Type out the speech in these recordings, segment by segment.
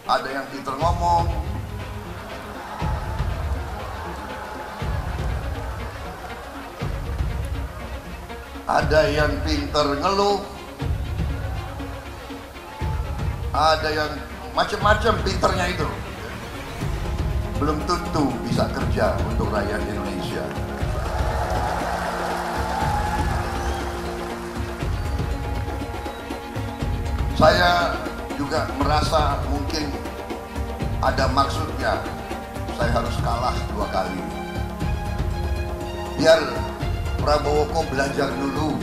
ada yang pintar ngomong, ada yang pintar ngeluh, ada yang macam-macam pintarnya itu. Belum tentu bisa kerja untuk rakyat Indonesia. Saya juga merasa mungkin ada maksudnya saya harus kalah 2 kali. Biar Prabowo kok belajar dulu.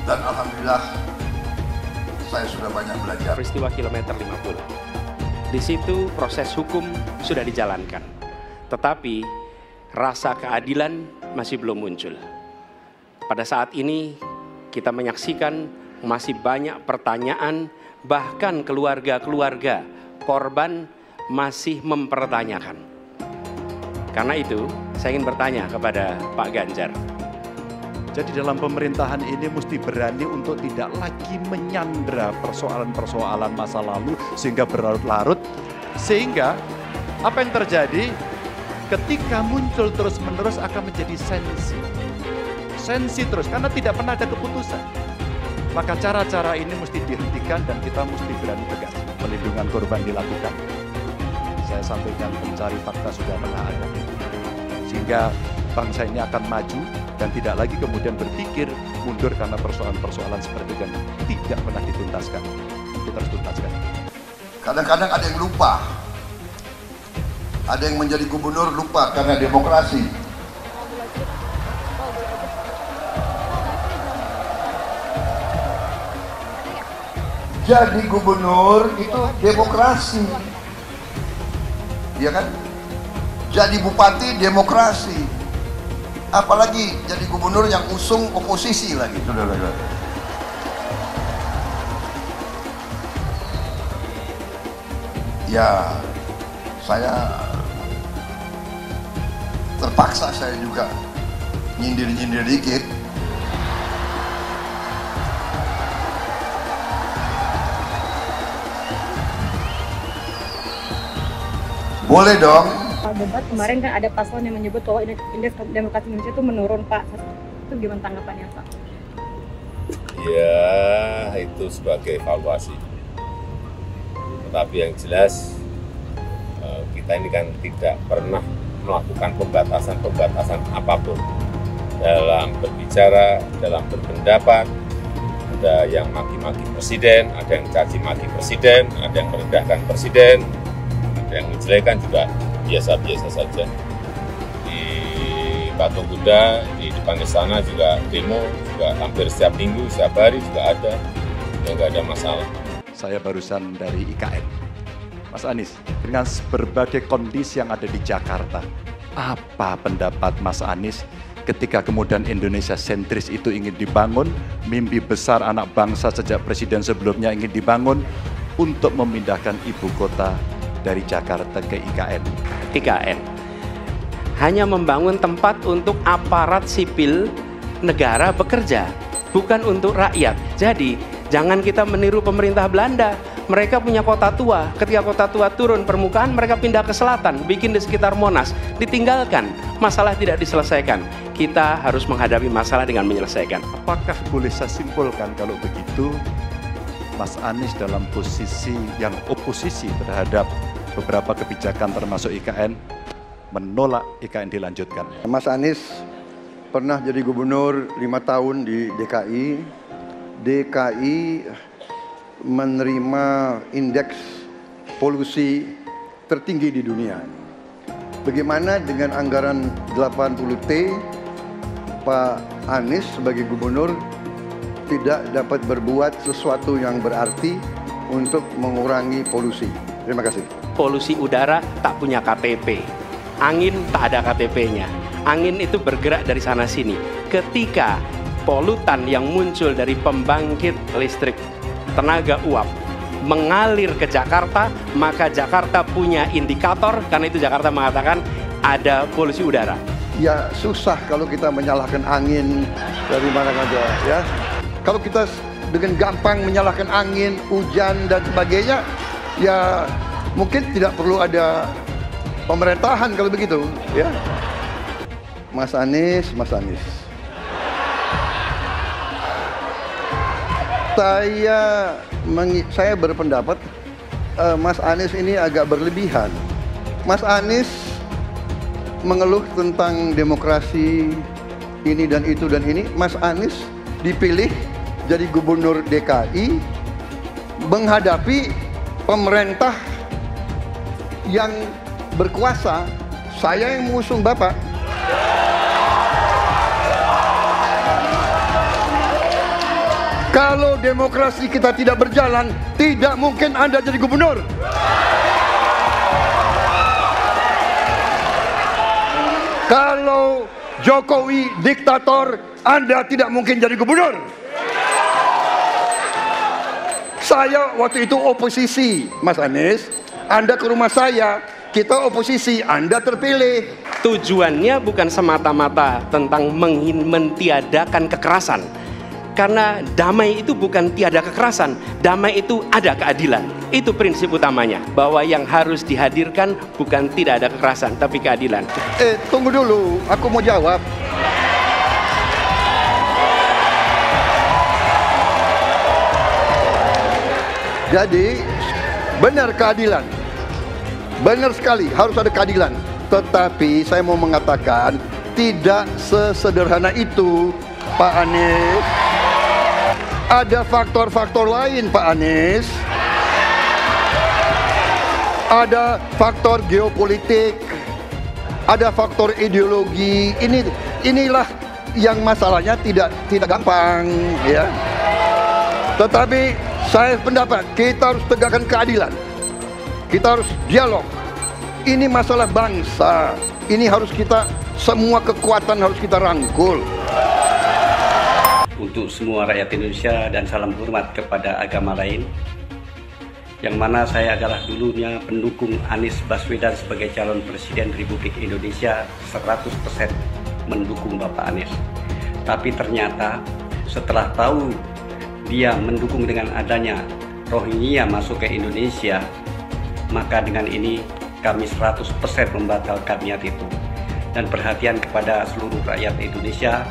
Dan alhamdulillah saya sudah banyak belajar. Peristiwa kilometer 50. Di situ proses hukum sudah dijalankan. Tetapi rasa keadilan masih belum muncul. Pada saat ini kita menyaksikan masih banyak pertanyaan, bahkan keluarga-keluarga korban masih mempertanyakan. Karena itu, saya ingin bertanya kepada Pak Ganjar. Jadi dalam pemerintahan ini mesti berani untuk tidak lagi menyandra persoalan-persoalan masa lalu sehingga berlarut-larut. Sehingga apa yang terjadi ketika muncul terus-menerus akan menjadi sensi terus karena tidak pernah ada keputusan. Maka cara-cara ini mesti dihentikan dan kita mesti berani tegas. Pelindungan korban dilakukan. Saya sampaikan pencari fakta sudah pernah ada. Sehingga bangsa ini akan maju dan tidak lagi kemudian berpikir mundur karena persoalan-persoalan seperti itu yang tidak pernah dituntaskan. Kita harus tuntaskan. Kadang-kadang ada yang lupa. Ada yang menjadi gubernur lupa karena demokrasi. Jadi gubernur itu demokrasi, ya kan? Jadi bupati demokrasi, apalagi jadi gubernur yang usung oposisi lagi, saudara-saudara. Ya, saya terpaksa saya juga nyindir-nyindir dikit. Boleh dong. Pak debat kemarin kan ada paslon yang menyebut bahwa indeks demokrasi Indonesia itu menurun, Pak. Itu gimana tanggapannya, Pak? Ya, itu sebagai evaluasi. Tetapi yang jelas kita ini kan tidak pernah melakukan pembatasan apapun dalam berbicara, dalam berpendapat. Ada yang maki-maki presiden, ada yang caci maki presiden, ada yang merendahkan presiden. Yang menjelekan juga biasa-biasa saja. Di Patung Kuda, di depan istana juga demo, juga hampir setiap minggu, setiap hari juga ada. Ya nggak ada masalah. Saya barusan dari IKN. Mas Anies, dengan berbagai kondisi yang ada di Jakarta, apa pendapat Mas Anies ketika kemudian Indonesia sentris itu ingin dibangun, mimpi besar anak bangsa sejak presiden sebelumnya ingin dibangun untuk memindahkan ibu kota dari Jakarta ke IKN. IKN hanya membangun tempat untuk aparat sipil negara bekerja, bukan untuk rakyat. Jadi jangan kita meniru pemerintah Belanda. Mereka punya kota tua, ketika kota tua turun permukaan mereka pindah ke selatan, bikin di sekitar Monas, ditinggalkan, masalah tidak diselesaikan. Kita harus menghadapi masalah dengan menyelesaikan. Apakah boleh saya simpulkan kalau begitu Mas Anies dalam posisi yang oposisi terhadap beberapa kebijakan termasuk IKN, menolak IKN dilanjutkan? Mas Anies pernah jadi gubernur 5 tahun di DKI. DKI menerima indeks polusi tertinggi di dunia. Bagaimana dengan anggaran 80T, Pak Anies sebagai gubernur tidak dapat berbuat sesuatu yang berarti untuk mengurangi polusi. Terima kasih. Polusi udara tak punya KTP, angin tak ada KTP-nya. Angin itu bergerak dari sana sini. Ketika polutan yang muncul dari pembangkit listrik tenaga uap mengalir ke Jakarta, maka Jakarta punya indikator, karena itu Jakarta mengatakan ada polusi udara. Ya susah kalau kita menyalahkan angin dari mana saja, ya. Kalau kita dengan gampang menyalahkan angin, hujan dan sebagainya, ya mungkin tidak perlu ada pemerintahan kalau begitu, ya. Mas Anies. Saya berpendapat Mas Anies ini agak berlebihan. Mas Anies mengeluh tentang demokrasi ini dan itu dan ini. Mas Anies dipilih jadi gubernur DKI menghadapi pemerintah yang berkuasa. Saya yang mengusung Bapak. Kalau demokrasi kita tidak berjalan, tidak mungkin Anda jadi gubernur. Kalau Jokowi diktator, Anda tidak mungkin jadi gubernur. Saya waktu itu oposisi, Mas Anies. Anda ke rumah saya, kita oposisi, Anda terpilih. Tujuannya bukan semata-mata tentang mentiadakan kekerasan. Karena damai itu bukan tiada kekerasan, damai itu ada keadilan. Itu prinsip utamanya, bahwa yang harus dihadirkan bukan tidak ada kekerasan, tapi keadilan. Tunggu dulu, aku mau jawab. Jadi, benar keadilan. Benar sekali, harus ada keadilan. Tetapi saya mau mengatakan, tidak sesederhana itu, Pak Anies. Ada faktor-faktor lain, Pak Anies. Ada faktor geopolitik, ada faktor ideologi. Inilah yang masalahnya tidak gampang, ya. Tetapi saya pendapat kita harus tegakkan keadilan. Kita harus dialog. Ini masalah bangsa. Ini harus kita, semua kekuatan harus kita rangkul. Untuk semua rakyat Indonesia dan salam hormat kepada agama lain, yang mana saya adalah dulunya pendukung Anies Baswedan sebagai calon Presiden Republik Indonesia, 100% mendukung Bapak Anies. Tapi ternyata setelah tahu dia mendukung dengan adanya Rohingya masuk ke Indonesia, maka dengan ini kami 100% membatalkan niat itu. Dan perhatian kepada seluruh rakyat Indonesia,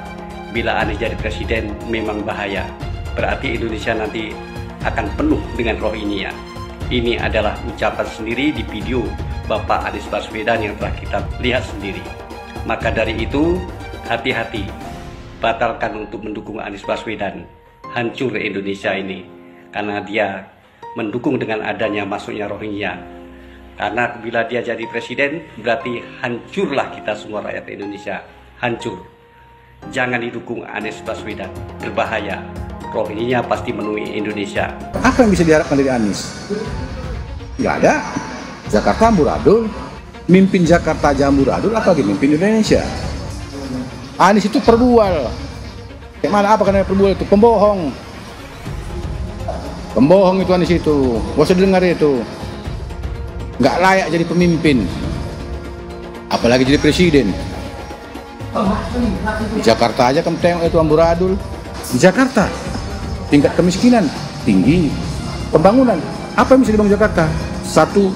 bila Anies jadi presiden memang bahaya. Berarti Indonesia nanti akan penuh dengan Rohingya. Ini adalah ucapan sendiri di video Bapak Anies Baswedan yang telah kita lihat sendiri. Maka dari itu, hati-hati. Batalkan untuk mendukung Anies Baswedan. Hancur Indonesia ini. Karena dia mendukung dengan adanya masuknya Rohingya. Karena bila dia jadi presiden, berarti hancurlah kita semua rakyat Indonesia. Hancur. Jangan didukung Anies Baswedan, berbahaya. Rohingya pasti menemui Indonesia. Apa yang bisa diharapkan dari Anies? Nggak ada. Jakarta amburadul, mimpin Jakarta aja amburadul, apalagi mimpin Indonesia. Anies itu perbual. Kayak mana apa karena perbual itu? Pembohong. Pembohong itu Anies itu. Gak usah dengar itu. Nggak layak jadi pemimpin. Apalagi jadi presiden. Di Jakarta aja kamu tengok itu amburadul. Di Jakarta tingkat kemiskinan tinggi. Pembangunan apa yang bisa dibangun Jakarta? Satu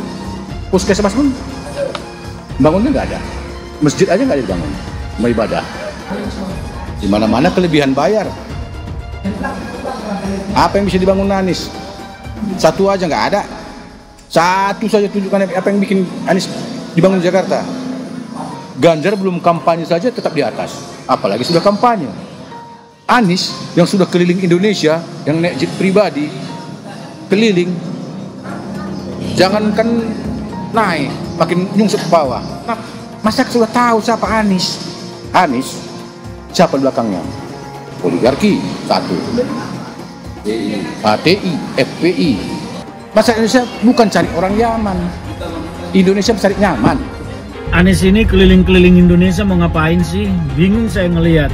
puskesmas pun bangunnya nggak ada. Masjid aja nggak ada dibangun. Mau ibadah. Di mana-mana kelebihan bayar. Apa yang bisa dibangun Anies? Satu aja nggak ada. Satu saja tunjukkan apa yang bikin Anies dibangun di Jakarta. Ganjar belum kampanye saja tetap di atas, apalagi sudah kampanye. Anies yang sudah keliling Indonesia, yang naik jet pribadi, keliling, jangankan naik, makin nyungsep ke bawah. Masyarakat sudah tahu siapa Anies. Anies, siapa belakangnya? Oligarki, satu. HTI, FPI. Masyarakat Indonesia bukan cari orang Yaman. Indonesia mencari nyaman. Anies ini keliling-keliling Indonesia mau ngapain sih? Bingung saya ngelihat.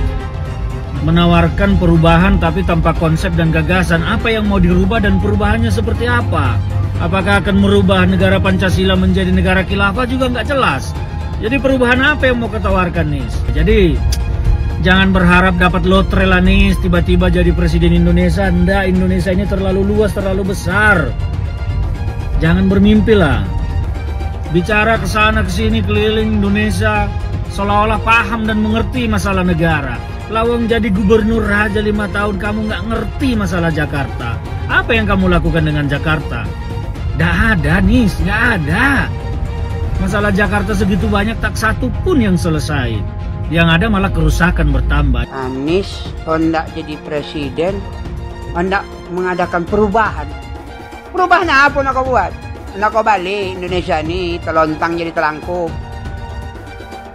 Menawarkan perubahan tapi tanpa konsep dan gagasan. Apa yang mau dirubah dan perubahannya seperti apa? Apakah akan merubah negara Pancasila menjadi negara khilafah juga nggak jelas. Jadi perubahan apa yang mau ketawarkan nih? Jadi Jangan berharap dapat lotre lah nih, tiba-tiba jadi presiden Indonesia. Nggak, Indonesia ini terlalu luas, terlalu besar. Jangan bermimpi lah. Bicara ke sana ke sini keliling Indonesia seolah-olah paham dan mengerti masalah negara. Lawang jadi gubernur aja 5 tahun kamu nggak ngerti masalah Jakarta. Apa yang kamu lakukan dengan Jakarta? Nggak ada nih, nggak ada. Masalah Jakarta segitu banyak tak satu pun yang selesai. Yang ada malah kerusakan bertambah. Anies hendak jadi presiden, hendak mengadakan perubahan. Perubahan apa nak kau buat? Nak kau balik Indonesia ni telontang jadi telangkup.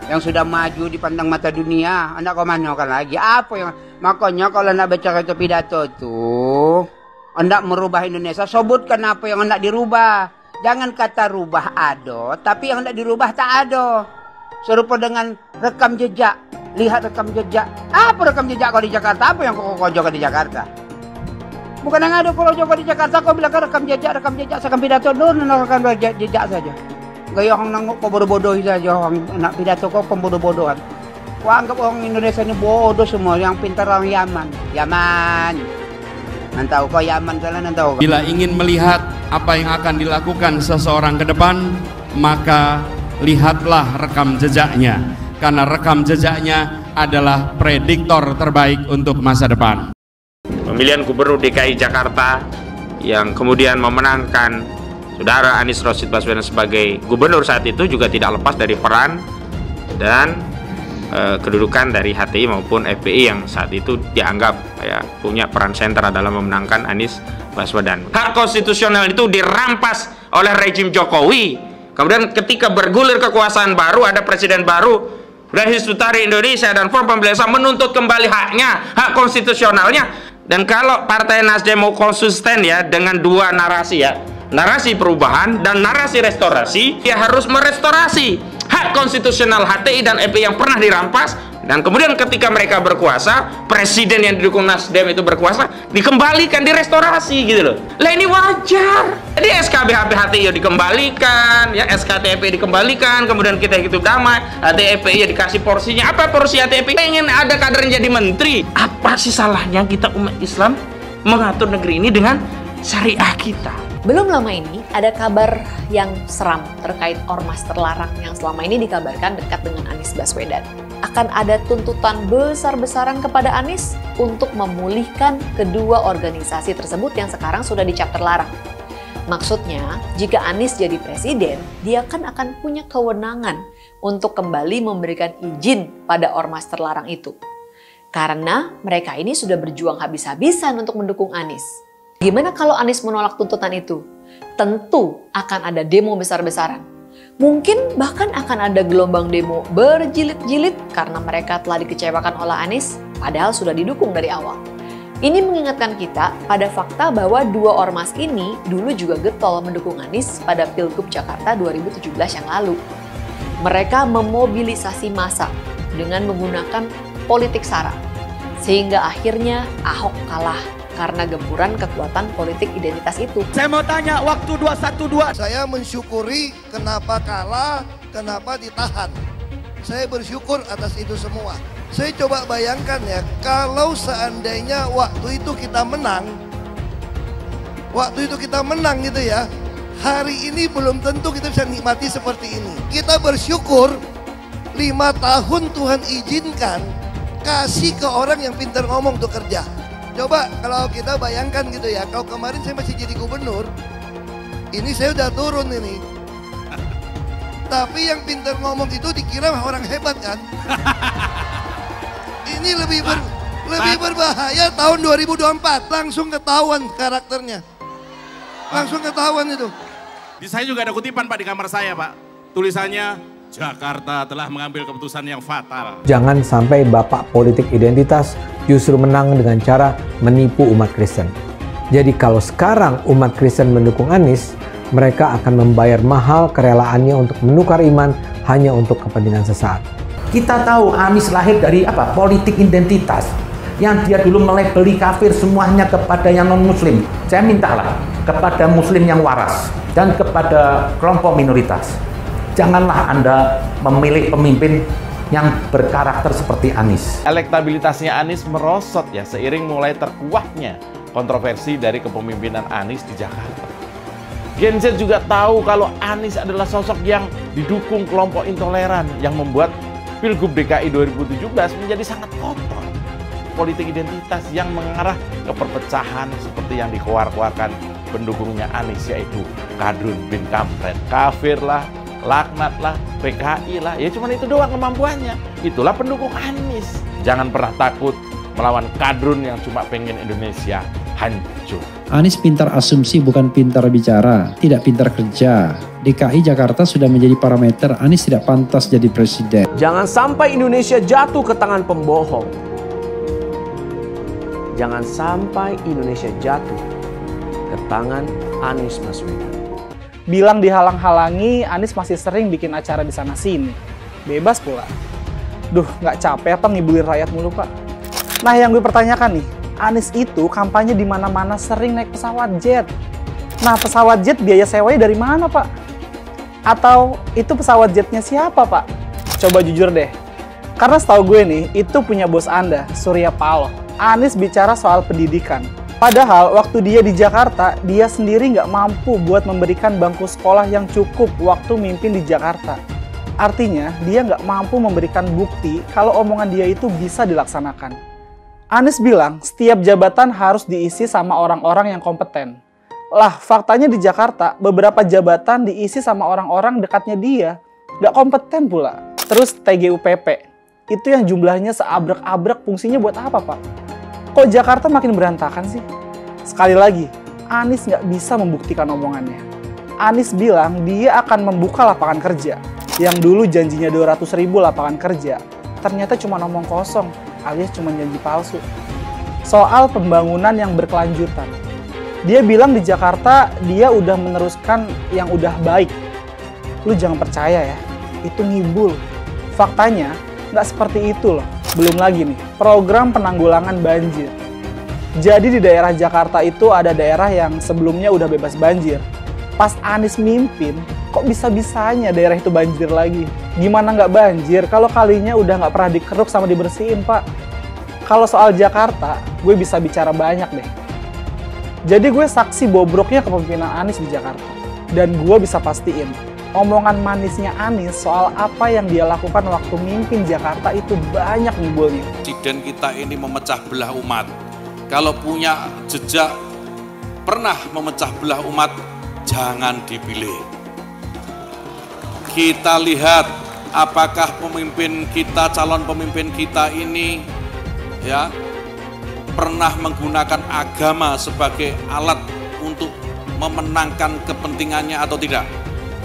Yang sudah maju dipandang mata dunia, hendak kau manakan lagi? Apa yang makanya kalau nak baca itu pidato tuh, hendak merubah Indonesia, sebutkan apa yang hendak dirubah. Jangan kata rubah ada, tapi yang hendak dirubah tak ada. Serupa dengan rekam jejak. Lihat rekam jejak. Apa rekam jejak kau di Jakarta? Apa yang kau jaga di Jakarta? Bukan yang ada kalau jaga di Jakarta. Kau bilang rekam jejak. Sekarang pidato dulu rekam jejak saja. Gaya orang nangkuk kau bodoh-bodoh saja. Orang nak pidato kau bodoh-bodohan. Kau anggap orang Indonesia ini bodoh semua. Yang pintar orang Yaman. Yaman. Nantau kau Yaman salah nantau. Bila ingin melihat apa yang akan dilakukan seseorang ke depan, maka lihatlah rekam jejaknya, karena rekam jejaknya adalah prediktor terbaik untuk masa depan. Pemilihan Gubernur DKI Jakarta yang kemudian memenangkan Saudara Anies Rashid Baswedan sebagai gubernur saat itu juga tidak lepas dari peran dan kedudukan dari HTI maupun FPI yang saat itu dianggap punya peran sentral dalam memenangkan Anies Baswedan. Hak konstitusional itu dirampas oleh rejim Jokowi. Kemudian ketika bergulir kekuasaan baru, ada presiden baru, dan Hizbut Tahrir Indonesia dan Forum Pembela Islam menuntut kembali haknya, hak konstitusionalnya. Dan kalau Partai Nasdem mau konsisten ya dengan dua narasi ya, narasi perubahan dan narasi restorasi, dia harus merestorasi hak konstitusional HTI dan FPI yang pernah dirampas. Dan kemudian ketika mereka berkuasa, presiden yang didukung Nasdem itu berkuasa, dikembalikan, direstorasi gitu loh. Lah ini wajar. Jadi SKB HTI dikembalikan, ya SKTP dikembalikan, kemudian kita hidup damai, HTI ya dikasih porsinya. Apa porsi HTI? Pengen ada kadernya jadi menteri. Apa sih salahnya kita umat Islam mengatur negeri ini dengan syariah kita? Belum lama ini ada kabar yang seram terkait ormas terlarang yang selama ini dikabarkan dekat dengan Anies Baswedan. Akan ada tuntutan besar-besaran kepada Anies untuk memulihkan kedua organisasi tersebut yang sekarang sudah dicap terlarang. Maksudnya, jika Anies jadi presiden, dia kan akan punya kewenangan untuk kembali memberikan izin pada ormas terlarang itu. Karena mereka ini sudah berjuang habis-habisan untuk mendukung Anies. Gimana kalau Anies menolak tuntutan itu? Tentu akan ada demo besar-besaran. Mungkin bahkan akan ada gelombang demo berjilid-jilid karena mereka telah dikecewakan oleh Anies, padahal sudah didukung dari awal. Ini mengingatkan kita pada fakta bahwa dua ormas ini dulu juga getol mendukung Anies pada Pilgub Jakarta 2017 yang lalu. Mereka memobilisasi massa dengan menggunakan politik sara, sehingga akhirnya Ahok kalah karena gempuran kekuatan politik identitas itu. Saya mau tanya, waktu 212. Saya mensyukuri kenapa kalah, kenapa ditahan. Saya bersyukur atas itu semua. Saya coba bayangkan ya, kalau seandainya waktu itu kita menang gitu ya, hari ini belum tentu kita bisa nikmati seperti ini. Kita bersyukur 5 tahun Tuhan izinkan kasih ke orang yang pintar ngomong untuk kerja. Coba kalau kita bayangkan gitu ya, kalau kemarin saya masih jadi gubernur, ini saya udah turun ini. Tapi yang pintar ngomong itu dikira orang hebat kan? Ini lebih berbahaya tahun 2024, langsung ketahuan karakternya. Langsung ketahuan itu. Di saya juga ada kutipan Pak di kamar saya Pak. Tulisannya, Jakarta telah mengambil keputusan yang fatal. Jangan sampai bapak politik identitas justru menang dengan cara menipu umat Kristen. Jadi kalau sekarang umat Kristen mendukung Anies, mereka akan membayar mahal kerelaannya untuk menukar iman hanya untuk kepentingan sesaat. Kita tahu Anies lahir dari apa? Politik identitas. Yang dia dulu melabeli kafir semuanya kepada yang non-muslim. Saya mintalah kepada muslim yang waras dan kepada kelompok minoritas. Janganlah Anda memilih pemimpin yang berkarakter seperti Anies. Elektabilitasnya Anies merosot ya seiring mulai terkuaknya kontroversi dari kepemimpinan Anies di Jakarta. Gen Z juga tahu kalau Anies adalah sosok yang didukung kelompok intoleran yang membuat Pilgub DKI 2017 menjadi sangat kotor. Politik identitas yang mengarah ke perpecahan seperti yang dikeluarkan pendukungnya Anies, yaitu Kadrun bin Kampret, kafir lah, laknat lah, PKI lah, ya cuma itu doang kemampuannya. Itulah pendukung Anies. Jangan pernah takut melawan Kadrun yang cuma pengen Indonesia hancur. Anies pintar asumsi bukan pintar bicara, tidak pintar kerja. DKI Jakarta sudah menjadi parameter Anies tidak pantas jadi presiden. Jangan sampai Indonesia jatuh ke tangan pembohong. Jangan sampai Indonesia jatuh ke tangan Anies Baswedan. Bilang dihalang-halangi, Anies masih sering bikin acara di sana-sini. Bebas pula. Duh, nggak capek apa ngibulin rakyat mulu, Pak? Nah, yang gue pertanyakan nih, Anies itu kampanye di mana-mana sering naik pesawat jet. Nah, pesawat jet biaya sewanya dari mana, Pak? Atau itu pesawat jetnya siapa, Pak? Coba jujur deh. Karena setahu gue nih, itu punya bos Anda, Surya Paloh. Anies bicara soal pendidikan. Padahal waktu dia di Jakarta, dia sendiri nggak mampu buat memberikan bangku sekolah yang cukup waktu mimpin di Jakarta. Artinya, dia nggak mampu memberikan bukti kalau omongan dia itu bisa dilaksanakan. Anies bilang setiap jabatan harus diisi sama orang-orang yang kompeten. Lah, faktanya di Jakarta, beberapa jabatan diisi sama orang-orang dekatnya dia. Nggak kompeten pula. Terus TGUPP, itu yang jumlahnya seabrek-abrek, fungsinya buat apa, Pak? Kok Jakarta makin berantakan sih? Sekali lagi, Anies nggak bisa membuktikan omongannya. Anies bilang dia akan membuka lapangan kerja. Yang dulu janjinya 200.000 lapangan kerja, ternyata cuma ngomong kosong, alias cuma janji palsu. Soal pembangunan yang berkelanjutan. Dia bilang di Jakarta dia udah meneruskan yang udah baik. Lu jangan percaya ya, itu ngibul. Faktanya nggak seperti itu loh. Belum lagi nih, program penanggulangan banjir. Jadi di daerah Jakarta itu ada daerah yang sebelumnya udah bebas banjir. Pas Anies mimpin, kok bisa-bisanya daerah itu banjir lagi? Gimana nggak banjir kalau kalinya udah nggak pernah dikeruk sama dibersihin, Pak? Kalau soal Jakarta, gue bisa bicara banyak deh. Jadi gue saksi bobroknya kepemimpinan Anies di Jakarta. Dan gue bisa pastiin, omongan manisnya Anies soal apa yang dia lakukan waktu mimpin Jakarta itu banyak ngibulnya. Presiden kita ini memecah belah umat. Kalau punya jejak pernah memecah belah umat, jangan dipilih. Kita lihat apakah pemimpin kita, calon pemimpin kita ini ya pernah menggunakan agama sebagai alat untuk memenangkan kepentingannya atau tidak.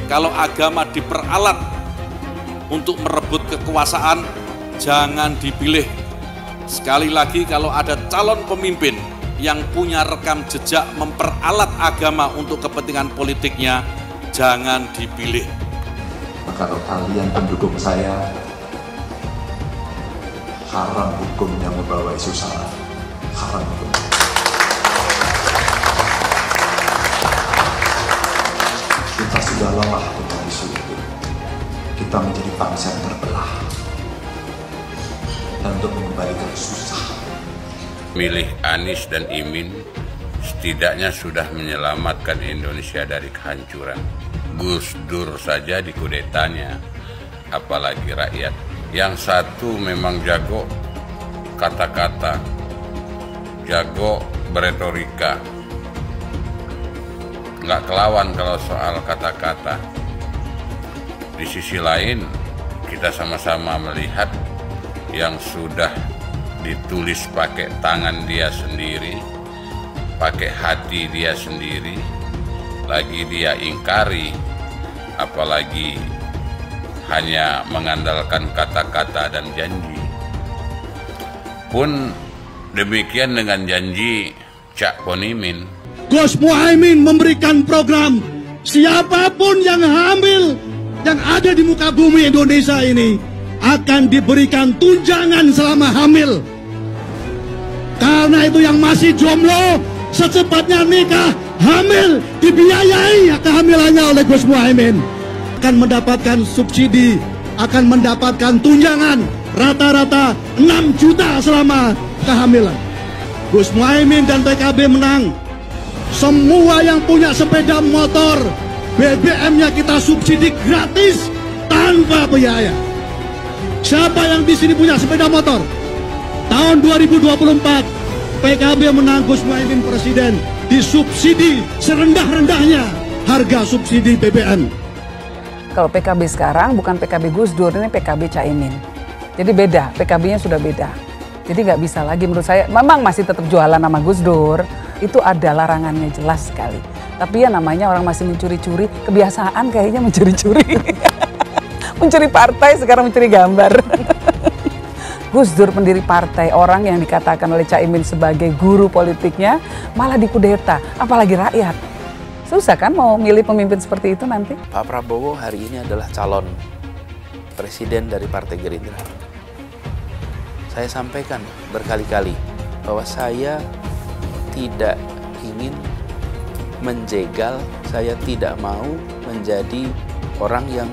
Kalau agama diperalat untuk merebut kekuasaan, jangan dipilih. Sekali lagi, kalau ada calon pemimpin yang punya rekam jejak memperalat agama untuk kepentingan politiknya, jangan dipilih. Kalau kalian pendukung saya, haram hukumnya membawa isu sara. Haram hukum. Kita sudah lelah dengan isu itu. Kita menjadi bangsa yang terbelah. Dan untuk mengembalikan susah. Milih Anies dan Imin setidaknya sudah menyelamatkan Indonesia dari kehancuran. Gus Dur saja dikudetanya, apalagi rakyat. Yang satu memang jago kata-kata, jago beretorika, nggak kelawan kalau soal kata-kata. Di sisi lain, kita sama-sama melihat yang sudah ditulis pakai tangan dia sendiri, pakai hati dia sendiri, lagi dia ingkari, apalagi hanya mengandalkan kata-kata dan janji. Pun demikian dengan janji Cak Ponimin. Gus Muhaimin memberikan program siapapun yang hamil yang ada di muka bumi Indonesia ini akan diberikan tunjangan selama hamil. Karena itu yang masih jomblo secepatnya nikah, hamil, dibiayai kehamilannya oleh Gus Muhaimin. Akan mendapatkan subsidi akan mendapatkan tunjangan rata-rata 6 juta selama kehamilan. Gus Muhaimin dan PKB menang. Semua yang punya sepeda motor, BBM-nya kita subsidi gratis tanpa biaya. Siapa yang di sini punya sepeda motor? Tahun 2024 PKB menang, Gus Muhaimin presiden, disubsidi serendah-rendahnya harga subsidi BBM. Kalau PKB sekarang bukan PKB Gus Dur, ini PKB Caimin. Jadi beda, PKB-nya sudah beda. Jadi nggak bisa lagi menurut saya, memang masih tetap jualan nama Gus Dur, itu ada larangannya jelas sekali. Tapi ya namanya orang masih mencuri-curi, kebiasaan kayaknya mencuri-curi. Mencuri partai, sekarang mencuri gambar. Gus Dur pendiri partai, orang yang dikatakan oleh Caimin sebagai guru politiknya, malah dikudeta, apalagi rakyat. Susah kan mau milih pemimpin seperti itu nanti? Pak Prabowo hari ini adalah calon presiden dari Partai Gerindra. Saya sampaikan berkali-kali bahwa saya tidak ingin menjegal, saya tidak mau menjadi orang yang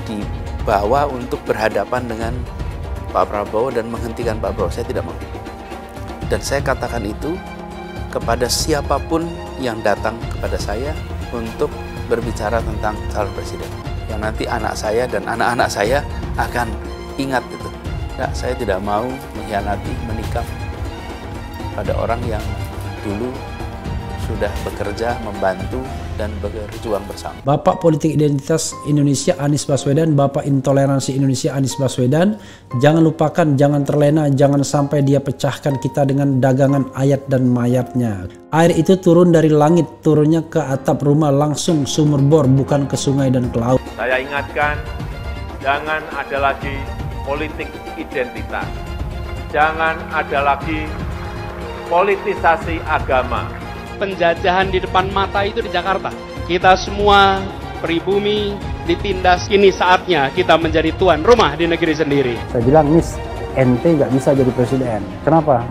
dibawa untuk berhadapan dengan Pak Prabowo dan menghentikan Pak Prabowo. Saya tidak mau. Dan saya katakan itu kepada siapapun yang datang kepada saya untuk berbicara tentang calon presiden. Yang nanti anak saya dan anak-anak saya akan ingat itu. Nah, saya tidak mau mengkhianati, menikam pada orang yang dulu sudah bekerja, membantu, dan berjuang bersama. Bapak Politik Identitas Indonesia Anies Baswedan, Bapak Intoleransi Indonesia Anies Baswedan, jangan lupakan, jangan terlena, jangan sampai dia pecahkan kita dengan dagangan ayat dan mayatnya. Air itu turun dari langit, turunnya ke atap rumah langsung sumur bor, bukan ke sungai dan ke laut. Saya ingatkan, jangan ada lagi politik identitas. Jangan ada lagi politisasi agama. Penjajahan di depan mata itu di Jakarta. Kita semua pribumi ditindas, kini saatnya kita menjadi tuan rumah di negeri sendiri. Saya bilang, Nis, ente nggak bisa jadi presiden. Kenapa?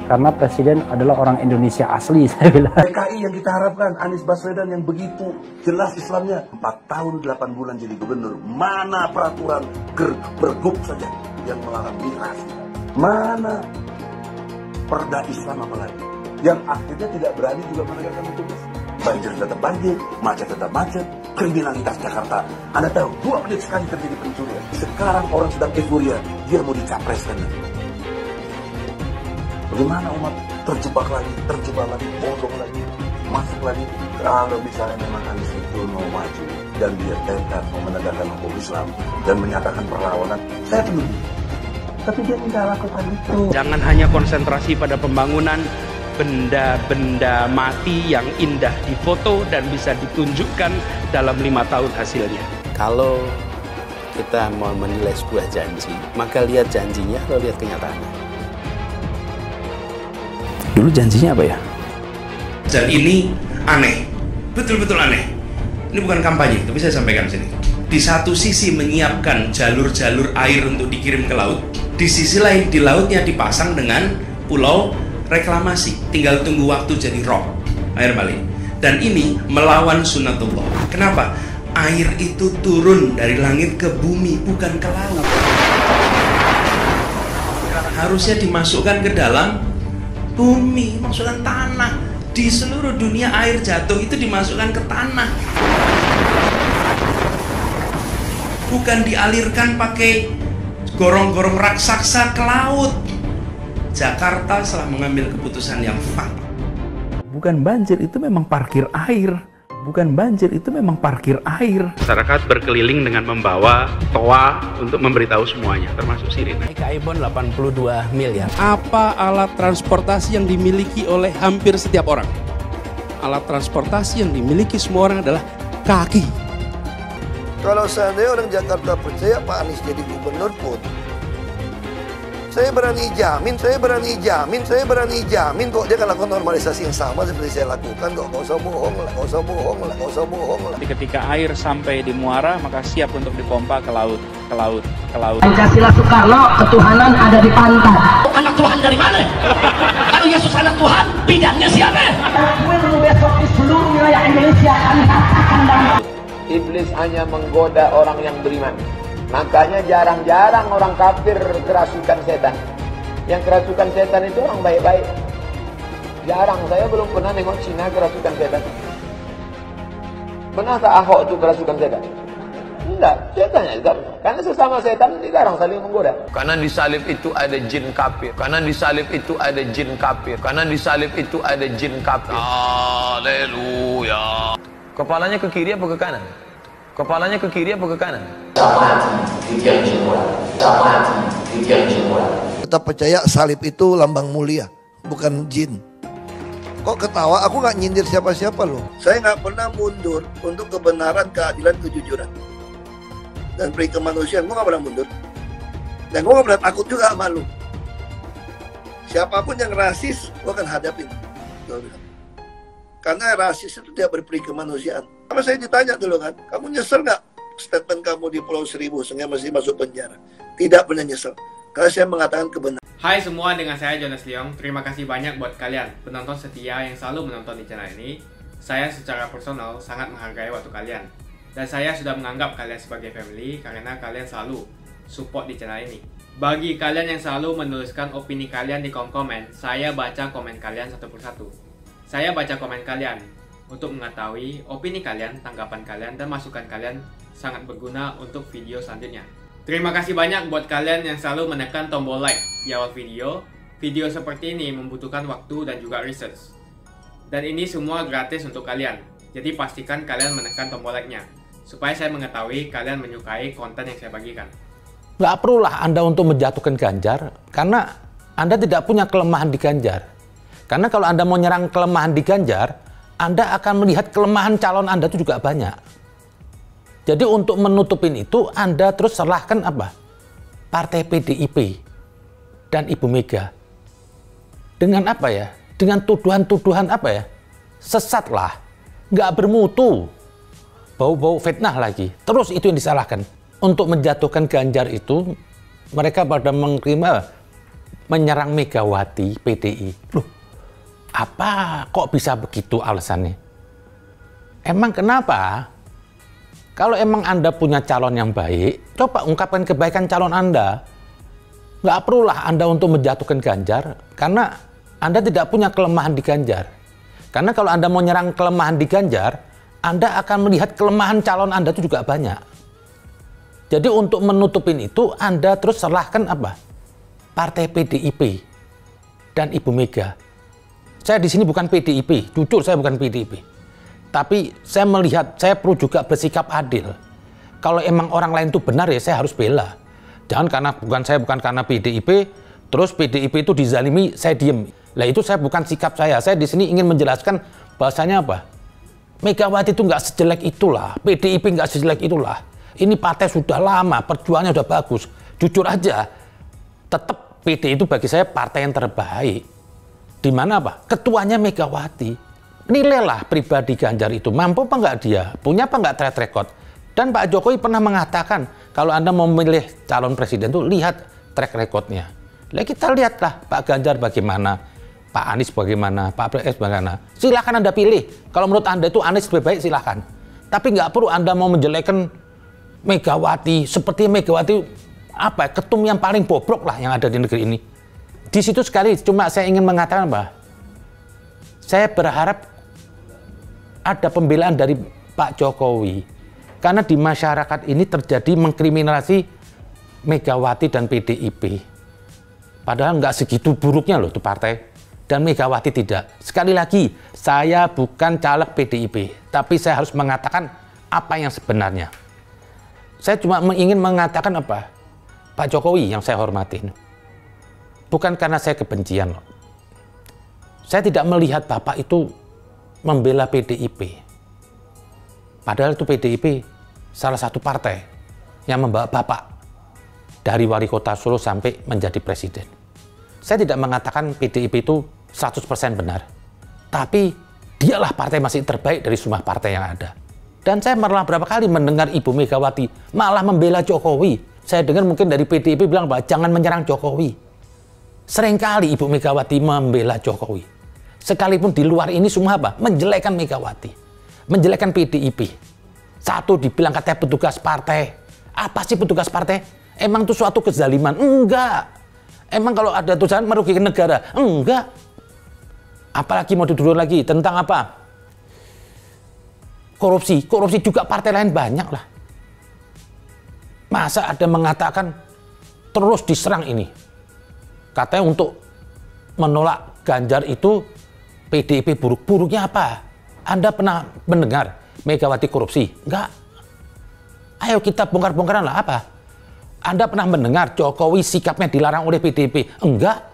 Karena presiden adalah orang Indonesia asli, saya bilang. PKI yang kita harapkan, Anies Baswedan yang begitu jelas Islamnya. 4 tahun 8 bulan jadi gubernur. Mana peraturan pergub saja yang melarang miras? Mana perda Islam apalagi? Yang akhirnya tidak berani juga menegakkan hukum. Banjir tetap banjir, macet tetap macet, kriminalitas Jakarta. Anda tahu, 2 menit sekali terjadi pencurian. Sekarang orang sedang euforia, dia mau dicapreskan. Bagaimana umat terjebak lagi, bodoh lagi, masuk lagi. Kalau misalnya memang Anies itu mau maju dan dia tekad mau menegakkan hukum Islam dan menyatakan perlawanan, saya penuh. Tapi dia tidak lakukan itu. Jangan hanya konsentrasi pada pembangunan benda-benda mati yang indah difoto dan bisa ditunjukkan dalam 5 tahun hasilnya. Kalau kita mau menilai sebuah janji, maka lihat janjinya atau lihat kenyataannya. Dulu janjinya apa ya? Dan ini aneh, betul-betul aneh. Ini bukan kampanye, tapi saya sampaikan sini. Di satu sisi menyiapkan jalur-jalur air untuk dikirim ke laut, di sisi lain di lautnya dipasang dengan pulau reklamasi, tinggal tunggu waktu jadi rob, air balik. Dan ini melawan sunnatullah. Kenapa? Air itu turun dari langit ke bumi, bukan ke laut. Harusnya dimasukkan ke dalam bumi, masukkan tanah. Di seluruh dunia air jatuh itu dimasukkan ke tanah, bukan dialirkan pakai gorong-gorong raksasa ke laut. Jakarta telah mengambil keputusan yang fatal. Bukan banjir, itu memang parkir air. Bukan banjir, itu memang parkir air. Masyarakat berkeliling dengan membawa toa untuk memberitahu semuanya, termasuk sirine. IKIBON 82 miliar. Apa alat transportasi yang dimiliki oleh hampir setiap orang? Alat transportasi yang dimiliki semua orang adalah kaki. Kalau seandainya orang Jakarta percaya Pak Anies jadi gubernur pun, saya berani jamin kok dia akan lakukan normalisasi yang sama seperti saya lakukan kok. Gak usah bohong lah. Tapi ketika air sampai di muara, maka siap untuk dipompa ke laut. Pancasila Soekarno, ketuhanan ada di pantai. Anak Tuhan dari mana? Kalau Yesus anak Tuhan, bidangnya siapa? Besok di seluruh wilayah Indonesia kami katakan damai. Iblis hanya menggoda orang yang beriman. Makanya jarang-jarang orang kafir kerasukan setan. Yang kerasukan setan itu orang baik-baik. Jarang, saya belum pernah nengok Cina kerasukan setan. Pernah tak Ahok itu kerasukan setan? Enggak, setannya juga. Karena sesama setan dilarang saling menggoda. Karena di salib itu ada jin kafir. Karena di salib itu ada jin kafir. Karena di salib itu ada jin kafir. Haleluya. Kepalanya ke kiri apa ke kanan? Kepalanya ke kiri apa ke kanan? Kita percaya salib itu lambang mulia, bukan jin. Kok ketawa? Aku nggak nyindir siapa-siapa loh. Saya nggak pernah mundur untuk kebenaran, keadilan, kejujuran. Dan peri kemanusiaan, gue nggak pernah mundur. Dan gue nggak pernah takut juga sama lu. Siapapun yang rasis, gue akan hadapin. Karena rasis itu tidak berperi kemanusiaan. Sama saya ditanya dulu kan, kamu nyesel nggak statement kamu di Pulau Seribu sehingga masih masuk penjara? Tidak pernah nyesel. Karena saya mengatakan kebenaran. Hai semua, dengan saya Jonas Leong. Terima kasih banyak buat kalian penonton setia yang selalu menonton di channel ini. Saya secara personal sangat menghargai waktu kalian. Dan saya sudah menganggap kalian sebagai family karena kalian selalu support di channel ini. Bagi kalian yang selalu menuliskan opini kalian di kolom komen, saya baca komen kalian satu persatu. Saya baca komen kalian untuk mengetahui opini kalian, tanggapan kalian, dan masukan kalian sangat berguna untuk video selanjutnya. Terima kasih banyak buat kalian yang selalu menekan tombol like di awal video. Video seperti ini membutuhkan waktu dan juga research. Dan ini semua gratis untuk kalian. Jadi pastikan kalian menekan tombol like-nya, supaya saya mengetahui kalian menyukai konten yang saya bagikan. Nggak perlulah Anda untuk menjatuhkan Ganjar, karena Anda tidak punya kelemahan di Ganjar. Karena kalau Anda mau nyerang kelemahan di Ganjar, Anda akan melihat kelemahan calon Anda itu juga banyak. Jadi untuk menutupin itu, Anda terus serahkan apa? Partai PDIP dan Ibu Mega. Dengan apa ya? Dengan tuduhan-tuduhan apa ya? Sesat lah. Nggak bermutu. Bau-bau fitnah lagi. Terus itu yang disalahkan. Untuk menjatuhkan Ganjar itu, mereka pada menyerang Megawati PDI. Loh, apa kok bisa begitu alasannya? Emang kenapa? Kalau emang Anda punya calon yang baik, coba ungkapkan kebaikan calon Anda. Nggak perlulah Anda untuk menjatuhkan Ganjar, karena Anda tidak punya kelemahan di Ganjar. Karena kalau Anda mau nyerang kelemahan di Ganjar, Anda akan melihat kelemahan calon Anda itu juga banyak. Jadi untuk menutupin itu, Anda terus serahkan apa? Partai PDIP dan Ibu Mega. Saya di sini bukan PDIP, jujur saya bukan PDIP. Tapi saya melihat, saya perlu juga bersikap adil. Kalau emang orang lain itu benar ya saya harus bela. Jangan karena saya bukan karena PDIP, terus PDIP itu dizalimi, saya diem. Lah itu saya bukan sikap saya. Saya di sini ingin menjelaskan bahasanya apa? Megawati itu nggak sejelek itulah, PDIP nggak sejelek itulah. Ini partai sudah lama, perjuangannya sudah bagus. Jujur aja, tetap PD itu bagi saya partai yang terbaik. Di mana apa? Ketuanya Megawati. Nilailah pribadi Ganjar itu, mampu apa nggak dia, punya apa nggak track record. Dan Pak Jokowi pernah mengatakan, kalau Anda mau memilih calon presiden itu lihat track recordnya. Nah kita lihatlah Pak Ganjar bagaimana, Pak Anies bagaimana, Pak PS bagaimana. Silahkan Anda pilih, kalau menurut Anda itu Anies lebih baik silahkan. Tapi nggak perlu Anda mau menjelekkan Megawati, seperti Megawati apa ketum yang paling bobrok lah yang ada di negeri ini. Di situ sekali cuma saya ingin mengatakan bahwa saya berharap ada pembelaan dari Pak Jokowi. Karena di masyarakat ini terjadi mengkriminalisasi Megawati dan PDIP. Padahal nggak segitu buruknya loh itu partai. Dan Megawati tidak. Sekali lagi, saya bukan caleg PDIP. Tapi saya harus mengatakan apa yang sebenarnya. Saya cuma ingin mengatakan apa? Pak Jokowi yang saya hormatin. Bukan karena saya kebencian loh. Saya tidak melihat Bapak itu membela PDIP. Padahal itu PDIP salah satu partai yang membawa Bapak dari wali kota Solo sampai menjadi presiden. Saya tidak mengatakan PDIP itu 100% benar. Tapi dialah partai masih terbaik dari semua partai yang ada. Dan saya malah berapa kali mendengar Ibu Megawati malah membela Jokowi. Saya dengar mungkin dari PDIP bilang bahwa jangan menyerang Jokowi. Seringkali Ibu Megawati membela Jokowi. Sekalipun di luar ini semua apa? Menjelekkan Megawati. Menjelekkan PDIP. Satu dibilang katanya petugas partai. Apa sih petugas partai? Emang itu suatu kezaliman? Enggak. Emang kalau ada tujuan merugikan negara? Enggak. Apalagi mau dituduh lagi tentang apa? Korupsi. Korupsi juga partai lain banyak lah. Masa ada mengatakan terus diserang ini? Katanya untuk menolak Ganjar itu PDIP buruk. Buruknya apa? Anda pernah mendengar Megawati korupsi? Enggak. Ayo kita bongkar-bongkaran lah apa? Anda pernah mendengar Jokowi sikapnya dilarang oleh PDIP? Enggak.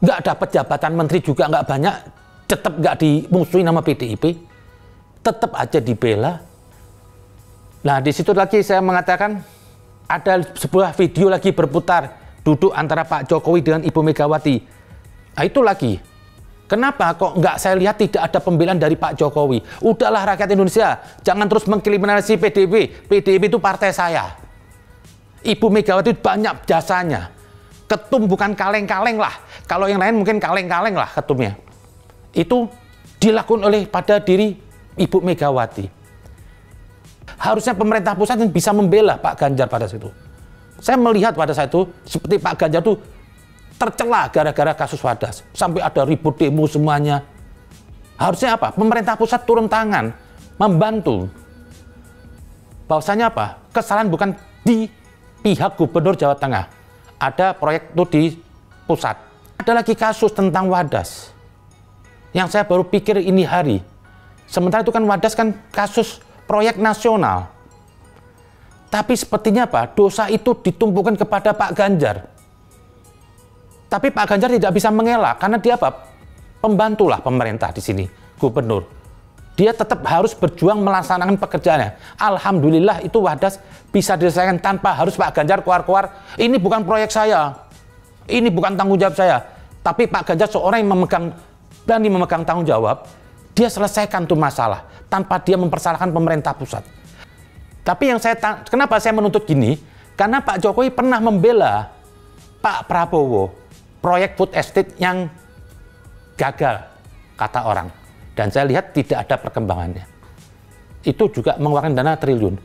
Enggak dapat jabatan menteri juga enggak banyak. Tetap enggak dimusuhin sama PDIP. Tetap aja dibela. Nah, di situ lagi saya mengatakan ada sebuah video lagi berputar duduk antara Pak Jokowi dengan Ibu Megawati. Nah, itu lagi. Kenapa kok nggak saya lihat tidak ada pembelaan dari Pak Jokowi? Udahlah rakyat Indonesia, jangan terus mengkriminalisasi PDIP. PDIP itu partai saya. Ibu Megawati itu banyak jasanya. Ketum bukan kaleng-kaleng lah. Kalau yang lain mungkin kaleng-kaleng lah ketumnya. Itu dilakukan oleh pada diri Ibu Megawati. Harusnya pemerintah pusat yang bisa membela Pak Ganjar pada saat itu. Saya melihat pada saat itu seperti Pak Ganjar itu tercela gara-gara kasus Wadas. Sampai ada ribut demo semuanya. Harusnya apa? Pemerintah pusat turun tangan, membantu. Bahwasanya apa? Kesalahan bukan di pihak Gubernur Jawa Tengah. Ada proyek itu di pusat. Ada lagi kasus tentang Wadas. Yang saya baru pikir ini hari. Sementara itu kan Wadas kan kasus proyek nasional. Tapi sepertinya apa? Dosa itu ditumpukan kepada Pak Ganjar. Tapi Pak Ganjar tidak bisa mengelak karena dia apa? Pembantulah pemerintah di sini, gubernur. Dia tetap harus berjuang melaksanakan pekerjaannya. Alhamdulillah itu Wadas bisa diselesaikan tanpa harus Pak Ganjar keluar-keluar. Ini bukan proyek saya. Ini bukan tanggung jawab saya. Tapi Pak Ganjar seorang yang berani memegang tanggung jawab, dia selesaikan tuh masalah tanpa dia mempersalahkan pemerintah pusat. Tapi yang kenapa saya menuntut gini? Karena Pak Jokowi pernah membela Pak Prabowo proyek food estate yang gagal, kata orang. Dan saya lihat tidak ada perkembangannya. Itu juga mengeluarkan dana triliun.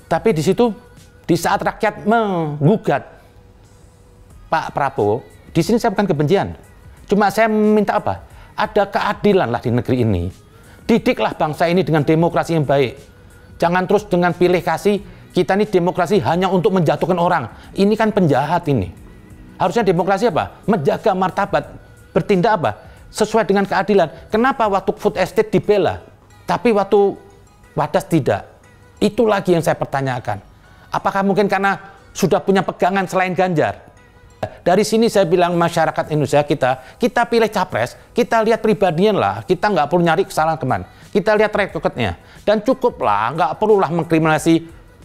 Tapi di situ, di saat rakyat menggugat Pak Prabowo, di sini saya bukan kebencian. Cuma saya minta apa? Ada keadilan lah di negeri ini. Didiklah bangsa ini dengan demokrasi yang baik. Jangan terus dengan pilih kasih, kita ini demokrasi hanya untuk menjatuhkan orang. Ini kan penjahat ini. Harusnya demokrasi apa? Menjaga martabat. Bertindak apa? Sesuai dengan keadilan. Kenapa waktu food estate dibela, tapi waktu Wadas tidak? Itu lagi yang saya pertanyakan. Apakah mungkin karena sudah punya pegangan selain Ganjar? Dari sini saya bilang masyarakat Indonesia kita pilih capres, kita lihat pribadian lah. Kita nggak perlu nyari kesalahan kemana. Kita lihat track record-nya. Dan cukuplah, nggak perlulah mengkriminalisasi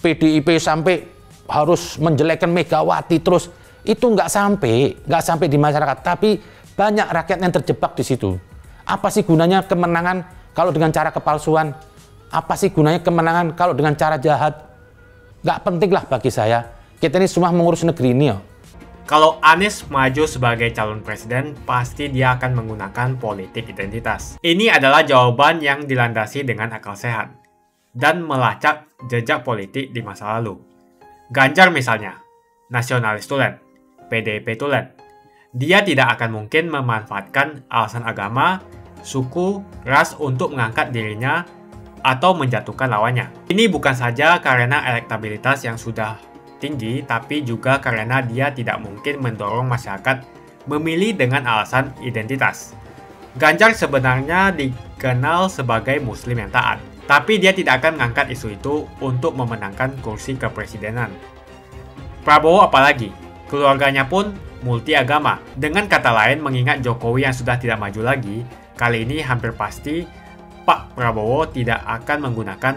PDIP sampai harus menjelekkan Megawati terus. Itu nggak sampai di masyarakat. Tapi banyak rakyat yang terjebak di situ. Apa sih gunanya kemenangan kalau dengan cara kepalsuan? Apa sih gunanya kemenangan kalau dengan cara jahat? Nggak penting lah bagi saya. Kita ini semua mengurus negeri ini. Kalau Anies maju sebagai calon presiden, pasti dia akan menggunakan politik identitas. Ini adalah jawaban yang dilandasi dengan akal sehat dan melacak jejak politik di masa lalu. Ganjar misalnya, nasionalis tulen, PDIP tulen. Dia tidak akan mungkin memanfaatkan alasan agama, suku, ras untuk mengangkat dirinya atau menjatuhkan lawannya. Ini bukan saja karena elektabilitas yang sudah tinggi, tapi juga karena dia tidak mungkin mendorong masyarakat memilih dengan alasan identitas. Ganjar sebenarnya dikenal sebagai muslim yang taat, tapi dia tidak akan mengangkat isu itu untuk memenangkan kursi kepresidenan. Prabowo apalagi, keluarganya pun multi agama. Dengan kata lain, mengingat Jokowi yang sudah tidak maju lagi, kali ini hampir pasti Pak Prabowo tidak akan menggunakan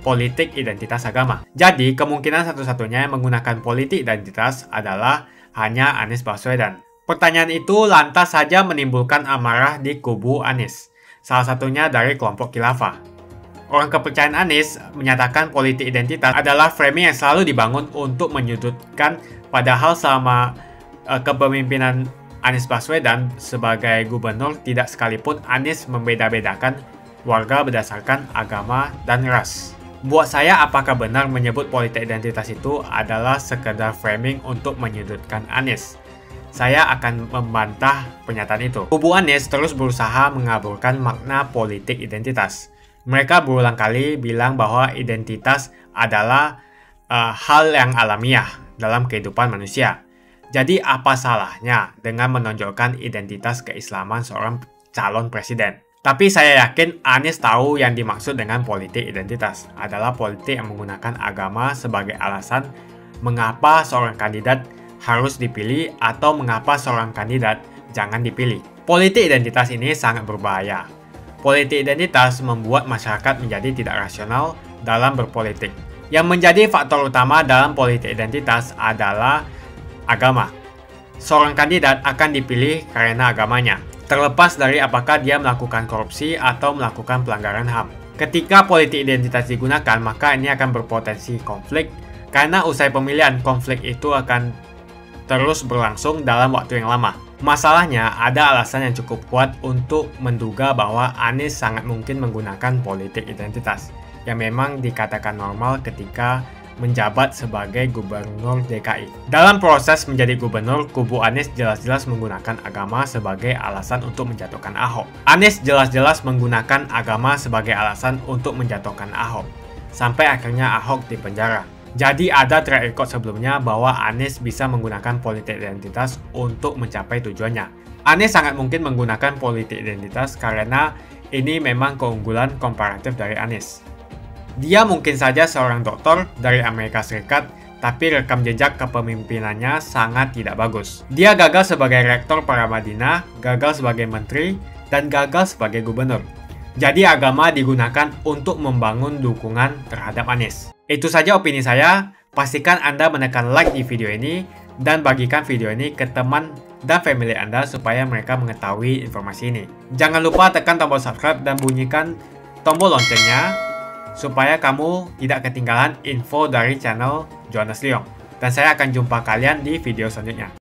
politik identitas agama. Jadi, kemungkinan satu-satunya yang menggunakan politik identitas adalah hanya Anies Baswedan. Pertanyaan itu lantas saja menimbulkan amarah di kubu Anies, salah satunya dari kelompok khilafah. Orang kepercayaan Anies menyatakan politik identitas adalah framing yang selalu dibangun untuk menyudutkan, padahal selama kepemimpinan Anies Baswedan sebagai gubernur tidak sekalipun Anies membeda-bedakan warga berdasarkan agama dan ras. Buat saya, apakah benar menyebut politik identitas itu adalah sekedar framing untuk menyudutkan Anies? Saya akan membantah pernyataan itu. Kubu Anies terus berusaha mengaburkan makna politik identitas. Mereka berulang kali bilang bahwa identitas adalah hal yang alamiah dalam kehidupan manusia. Jadi apa salahnya dengan menonjolkan identitas keislaman seorang calon presiden? Tapi saya yakin Anies tahu yang dimaksud dengan politik identitas adalah politik yang menggunakan agama sebagai alasan mengapa seorang kandidat harus dipilih atau mengapa seorang kandidat jangan dipilih. Politik identitas ini sangat berbahaya. Politik identitas membuat masyarakat menjadi tidak rasional dalam berpolitik. Yang menjadi faktor utama dalam politik identitas adalah agama. Seorang kandidat akan dipilih karena agamanya, terlepas dari apakah dia melakukan korupsi atau melakukan pelanggaran HAM. Ketika politik identitas digunakan, maka ini akan berpotensi konflik, karena usai pemilihan, konflik itu akan terus berlangsung dalam waktu yang lama. Masalahnya, ada alasan yang cukup kuat untuk menduga bahwa Anies sangat mungkin menggunakan politik identitas, yang memang dikatakan normal ketika menjabat sebagai gubernur DKI. Dalam proses menjadi gubernur, kubu Anies jelas-jelas menggunakan agama sebagai alasan untuk menjatuhkan Ahok. Anies jelas-jelas menggunakan agama sebagai alasan untuk menjatuhkan Ahok, sampai akhirnya Ahok dipenjara. Jadi ada track record sebelumnya bahwa Anies bisa menggunakan politik identitas untuk mencapai tujuannya. Anies sangat mungkin menggunakan politik identitas karena ini memang keunggulan komparatif dari Anies. Dia mungkin saja seorang doktor dari Amerika Serikat, tapi rekam jejak kepemimpinannya sangat tidak bagus. Dia gagal sebagai rektor Paramadina, gagal sebagai menteri, dan gagal sebagai gubernur. Jadi agama digunakan untuk membangun dukungan terhadap Anies. Itu saja opini saya. Pastikan Anda menekan like di video ini, dan bagikan video ini ke teman dan family Anda supaya mereka mengetahui informasi ini. Jangan lupa tekan tombol subscribe dan bunyikan tombol loncengnya, supaya kamu tidak ketinggalan info dari channel Jonas Leong. Dan saya akan jumpa kalian di video selanjutnya.